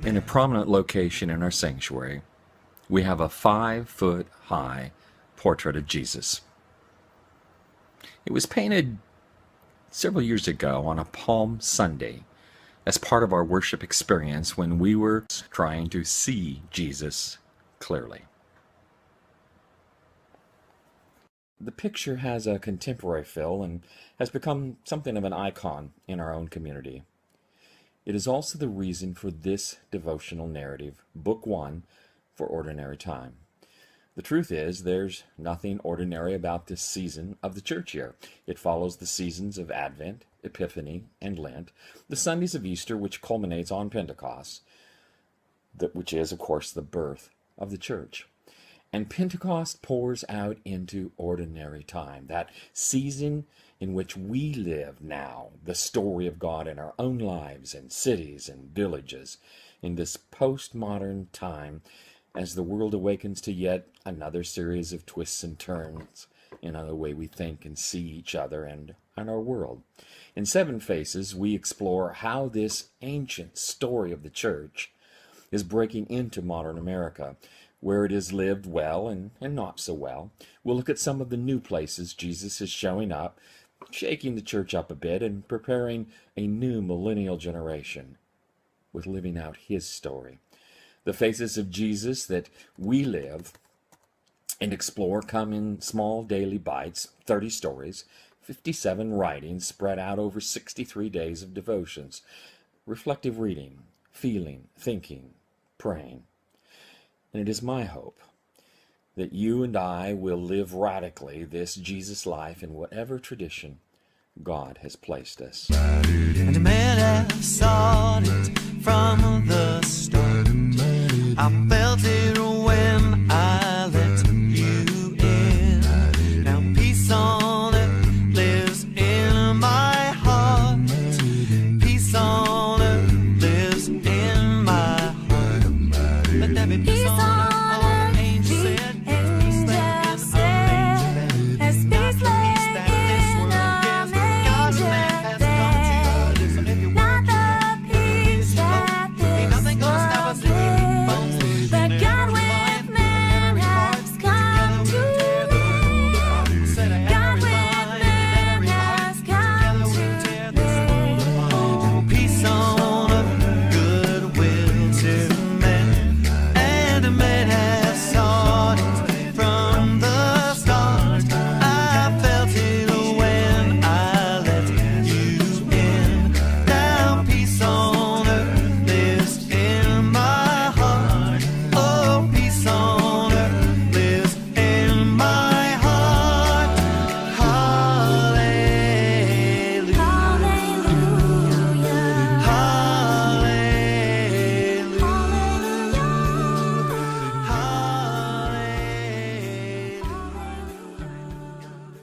In a prominent location in our sanctuary, we have a 5-foot-high portrait of Jesus. It was painted several years ago on a Palm Sunday as part of our worship experience when we were trying to see Jesus clearly. The picture has a contemporary feel and has become something of an icon in our own community. It is also the reason for this devotional narrative, Book 1, for Ordinary Time. The truth is, there's nothing ordinary about this season of the church year. It follows the seasons of Advent, Epiphany, and Lent, the Sundays of Easter, which culminates on Pentecost, which is, of course, the birth of the church. And Pentecost pours out into ordinary time, that season in which we live now, the story of God in our own lives and cities and villages, in this postmodern time as the world awakens to yet another series of twists and turns in the way we think and see each other and our world. In 7 Faces, we explore how this ancient story of the church is breaking into modern America, where it is lived well and not so well. We'll look at some of the new places Jesus is showing up, shaking the church up a bit and preparing a new millennial generation with living out his story. The faces of Jesus that we live and explore come in small daily bites, 30 stories, 57 writings spread out over 63 days of devotions, reflective reading, feeling, thinking, praying. And it is my hope that you and I will live radically this Jesus life in whatever tradition God has placed us. And a man has sought it from the start. I felt it when I let you in. Now peace on earth lives in my heart. Peace on earth lives in my heart. Let there be peace on earth.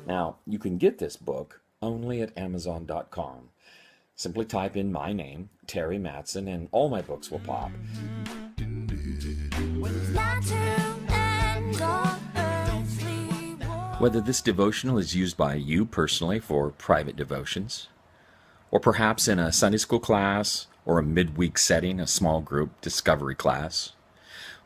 Now, you can get this book only at Amazon.com. Simply type in my name, Terry Mattson, and all my books will pop. Whether this devotional is used by you personally for private devotions, or perhaps in a Sunday school class, or a midweek setting, a small group discovery class,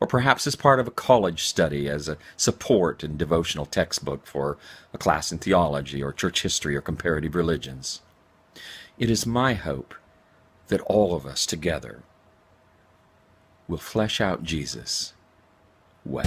or perhaps as part of a college study as a support and devotional textbook for a class in theology or church history or comparative religions. It is my hope that all of us together will flesh out Jesus well.